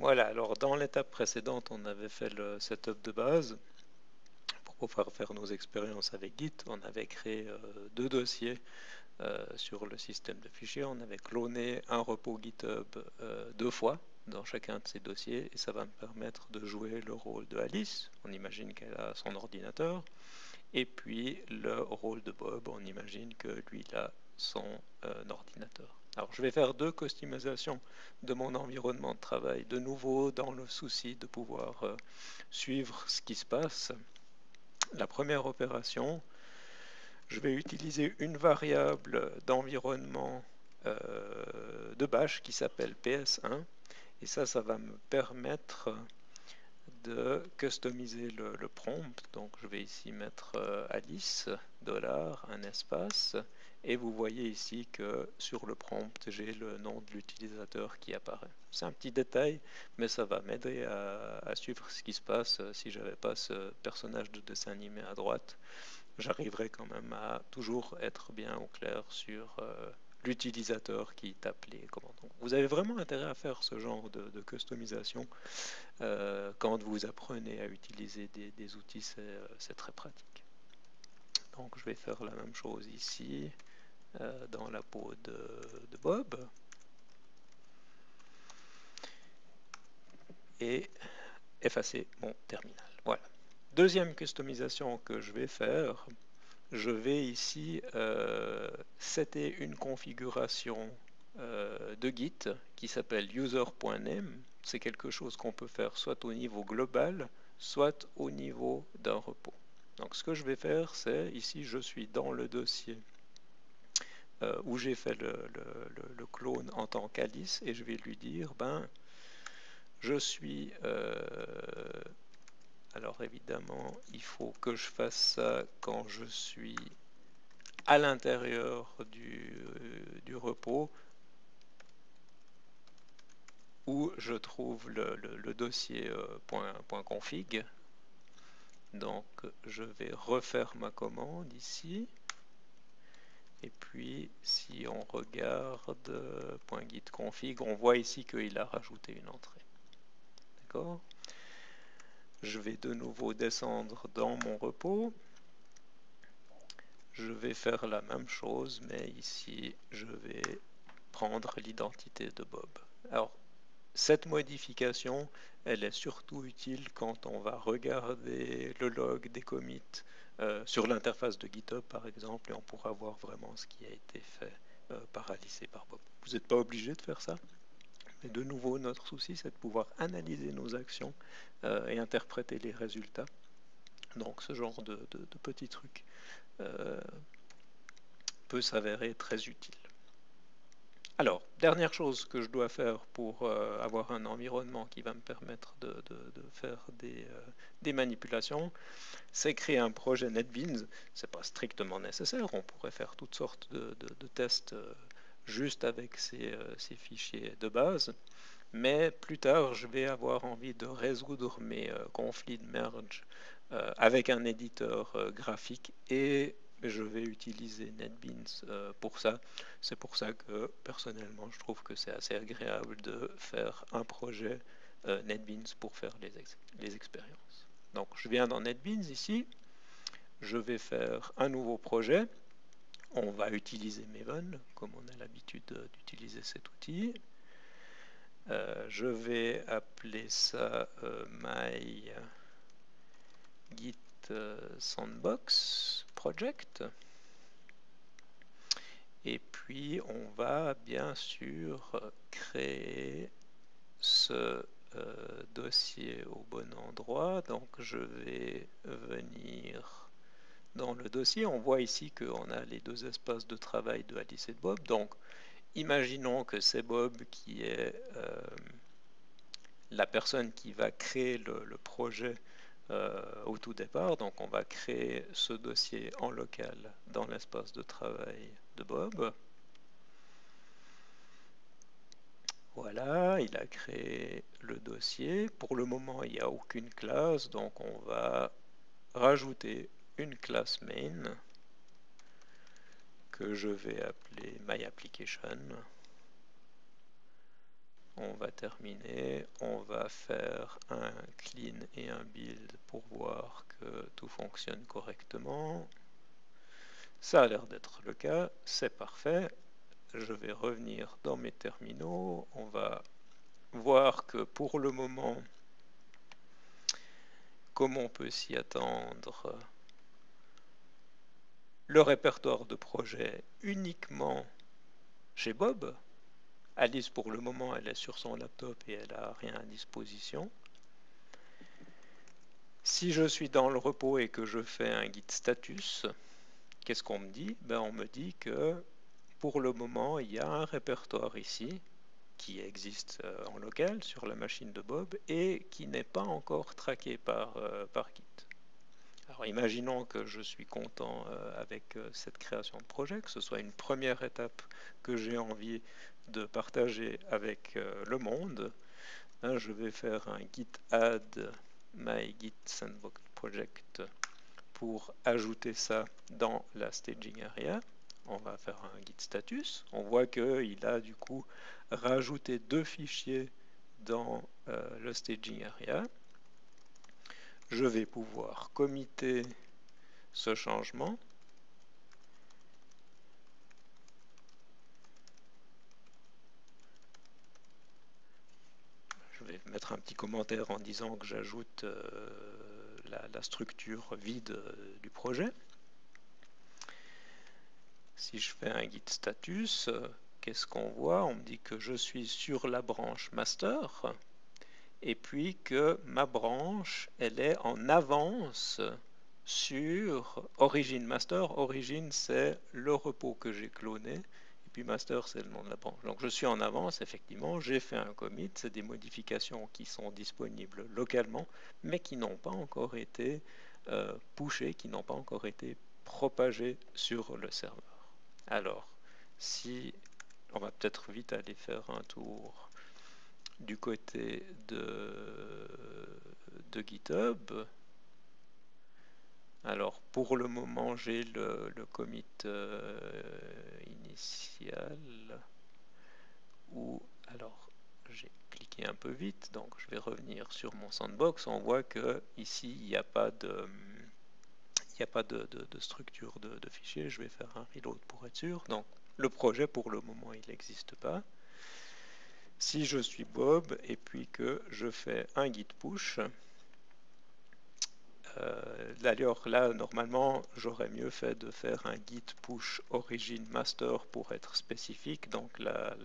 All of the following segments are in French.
Voilà, alors dans l'étape précédente, on avait fait le setup de base. Pour pouvoir faire nos expériences avec Git, on avait créé deux dossiers sur le système de fichiers. On avait cloné un repos GitHub deux fois dans chacun de ces dossiers et ça va me permettre de jouer le rôle de Alice. On imagine qu'elle a son ordinateur. Et puis le rôle de Bob, on imagine que lui, il a son ordinateur. Alors je vais faire deux customisations de mon environnement de travail, de nouveau dans le souci de pouvoir suivre ce qui se passe. La première opération, je vais utiliser une variable d'environnement de bash qui s'appelle ps1 et ça va me permettre de customiser le prompt. Donc je vais ici mettre Alice, $, un espace, et vous voyez ici que sur le prompt, j'ai le nom de l'utilisateur qui apparaît. C'est un petit détail, mais ça va m'aider à suivre ce qui se passe. Si j'avais pas ce personnage de dessin animé à droite, j'arriverai quand même à toujours être bien au clair sur l'utilisateur qui tape les commandes. Donc, vous avez vraiment intérêt à faire ce genre de customisation quand vous apprenez à utiliser des outils, c'est très pratique. Donc je vais faire la même chose ici dans la peau de Bob et effacer mon terminal. Voilà. Deuxième customisation que je vais faire, je vais ici setter une configuration de Git qui s'appelle user.name. C'est quelque chose qu'on peut faire soit au niveau global, soit au niveau d'un repos. Donc ce que je vais faire, c'est ici je suis dans le dossier où j'ai fait le clone en tant qu'Alice et je vais lui dire je suis alors évidemment il faut que je fasse ça quand je suis à l'intérieur du repos où je trouve le dossier .config. Donc je vais refaire ma commande ici. Et puis si on regarde .git config, on voit ici qu'il a rajouté une entrée. D'accord? Je vais de nouveau descendre dans mon repos. Je vais faire la même chose, mais ici je vais prendre l'identité de Bob. Alors cette modification, elle est surtout utile quand on va regarder le log des commits sur l'interface de GitHub par exemple, et on pourra voir vraiment ce qui a été fait par Alice et par Bob. Vous n'êtes pas obligé de faire ça, mais de nouveau, notre souci, c'est de pouvoir analyser nos actions et interpréter les résultats. Donc ce genre de petits trucs peut s'avérer très utile. Alors, dernière chose que je dois faire pour avoir un environnement qui va me permettre de faire des manipulations, c'est créer un projet NetBeans. C'est pas strictement nécessaire, on pourrait faire toutes sortes de tests juste avec ces fichiers de base. Mais plus tard, je vais avoir envie de résoudre mes conflits de merge avec un éditeur graphique et je vais utiliser NetBeans pour ça. C'est pour ça que personnellement, je trouve que c'est assez agréable de faire un projet NetBeans pour faire les expériences. Donc, je viens dans NetBeans ici. Je vais faire un nouveau projet. On va utiliser Maven, comme on a l'habitude d'utiliser cet outil. Je vais appeler ça my git sandbox project. Et puis on va bien sûr créer ce dossier au bon endroit. Donc je vais venir dans le dossier. On voit ici qu'on a les deux espaces de travail de Alice et de Bob. Donc imaginons que c'est Bob qui est la personne qui va créer le projet au tout départ. Donc on va créer ce dossier en local dans l'espace de travail de Bob. Voilà, il a créé le dossier. Pour le moment, il n'y a aucune classe, donc on va rajouter une classe main que je vais appeler myApplication. On va terminer, on va faire un clean et un build pour voir que tout fonctionne correctement. Ça a l'air d'être le cas, c'est parfait. Je vais revenir dans mes terminaux, on va voir que pour le moment, comme on peut s'y attendre, le répertoire de projet uniquement chez Bob. Alice, pour le moment, elle est sur son laptop et elle n'a rien à disposition. Si je suis dans le repos et que je fais un git status, qu'est-ce qu'on me dit? On me dit que pour le moment, il y a un répertoire ici qui existe en local sur la machine de Bob et qui n'est pas encore traqué par Git. Alors imaginons que je suis content avec cette création de projet, que ce soit une première étape que j'ai envie de partager avec le monde. Là, je vais faire un git add my git sandbox project pour ajouter ça dans la staging area. On va faire un git status. On voit qu'il a du coup rajouté 2 fichiers dans le staging area. Je vais pouvoir committer ce changement. Je vais mettre un petit commentaire en disant que j'ajoute la structure vide du projet. Si je fais un git status, qu'est-ce qu'on voit? On me dit que je suis sur la branche master et puis que ma branche, elle est en avance sur Origin Master. Origin, c'est le repos que j'ai cloné. Et puis Master, c'est le nom de la branche. Donc je suis en avance, effectivement. J'ai fait un commit. C'est des modifications qui sont disponibles localement, mais qui n'ont pas encore été pushées, qui n'ont pas encore été propagées sur le serveur. Alors, si on va peut-être vite aller faire un tour du côté de GitHub. Alors pour le moment j'ai le commit initial où alors j'ai cliqué un peu vite, donc je vais revenir sur mon sandbox. On voit que ici il n'y a pas de structure de fichier. Je vais faire un reload pour être sûr. Donc le projet pour le moment il n'existe pas. Si je suis Bob et puis que je fais un git push, d'ailleurs là normalement j'aurais mieux fait de faire un git push origin master pour être spécifique. Donc la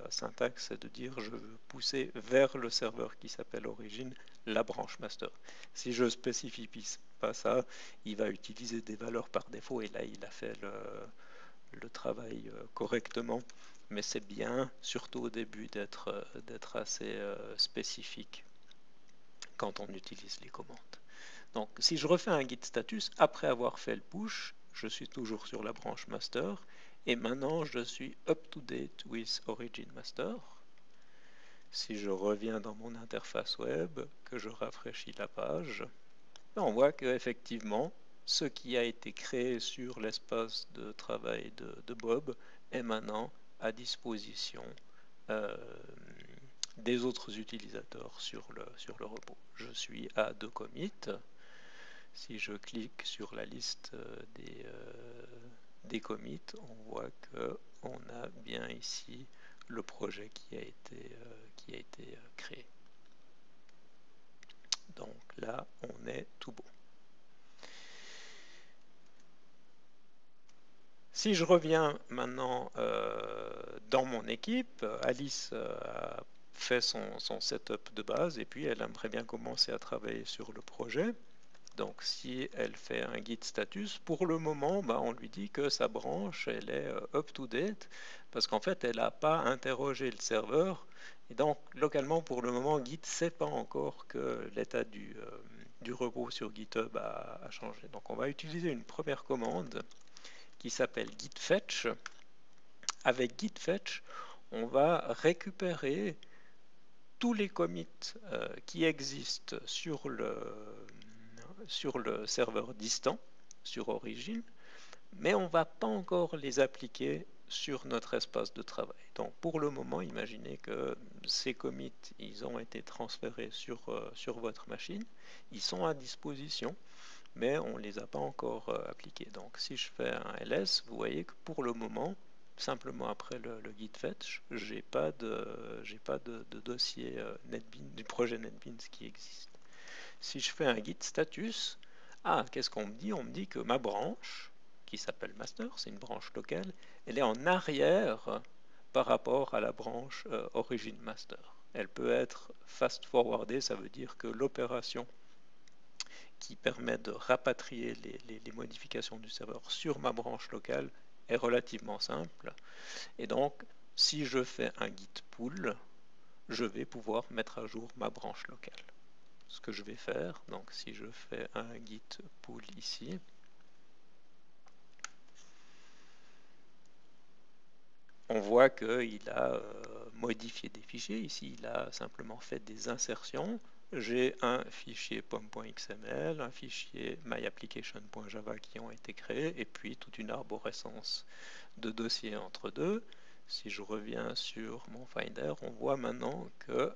syntaxe c'est de dire je veux pousser vers le serveur qui s'appelle origin la branche master. Si je spécifie pas ça, il va utiliser des valeurs par défaut et là il a fait le travail correctement. Mais c'est bien, surtout au début, d'être assez spécifique quand on utilise les commandes. Donc, si je refais un git status, après avoir fait le push, je suis toujours sur la branche master, et maintenant je suis up to date with origin master. Si je reviens dans mon interface web, que je rafraîchis la page, on voit qu'effectivement, ce qui a été créé sur l'espace de travail de Bob est maintenant à disposition euh, des autres utilisateurs sur le repos. Je suis à 2 commits. Si je clique sur la liste des commits, on voit qu'on a bien ici le projet qui a été créé. Donc là, on est tout bon. Si je reviens maintenant dans mon équipe, Alice a fait son setup de base et puis elle aimerait bien commencer à travailler sur le projet. Donc si elle fait un git status, pour le moment, on lui dit que sa branche, elle est up to date, parce qu'en fait, elle n'a pas interrogé le serveur. Et donc, localement, pour le moment, Git ne sait pas encore que l'état du repos sur GitHub a changé. Donc on va utiliser une première commande qui s'appelle git fetch. Avec git fetch, on va récupérer tous les commits qui existent sur le serveur distant, sur Origin, mais on ne va pas encore les appliquer sur notre espace de travail. Donc pour le moment, imaginez que ces commits, ils ont été transférés sur votre machine, ils sont à disposition, mais on ne les a pas encore appliqués. Donc si je fais un ls, vous voyez que pour le moment, simplement après le git fetch, j'ai pas de dossier NetBeans, du projet NetBeans qui existe. Si je fais un git status, qu'est-ce qu'on me dit? On me dit que ma branche, qui s'appelle master, c'est une branche locale, elle est en arrière par rapport à la branche origin master. Elle peut être fast forwardée, ça veut dire que l'opération qui permet de rapatrier les modifications du serveur sur ma branche locale est relativement simple. Et donc, si je fais un git pull, je vais pouvoir mettre à jour ma branche locale. Ce que je vais faire, donc si je fais un git pull ici, on voit qu'il a modifié des fichiers. Ici, il a simplement fait des insertions. J'ai un fichier pom.xml, un fichier myapplication.java qui ont été créés, et puis toute une arborescence de dossiers entre deux. Si je reviens sur mon Finder, on voit maintenant que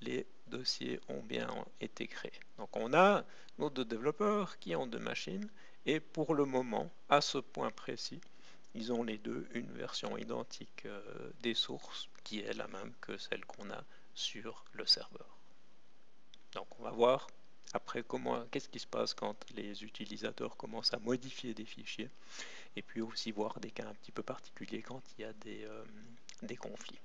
les dossiers ont bien été créés. Donc on a nos deux développeurs qui ont deux machines, et pour le moment, à ce point précis, ils ont les deux une version identique des sources qui est la même que celle qu'on a sur le serveur. Donc on va voir après qu'est-ce qui se passe quand les utilisateurs commencent à modifier des fichiers, et puis aussi voir des cas un petit peu particuliers quand il y a des conflits.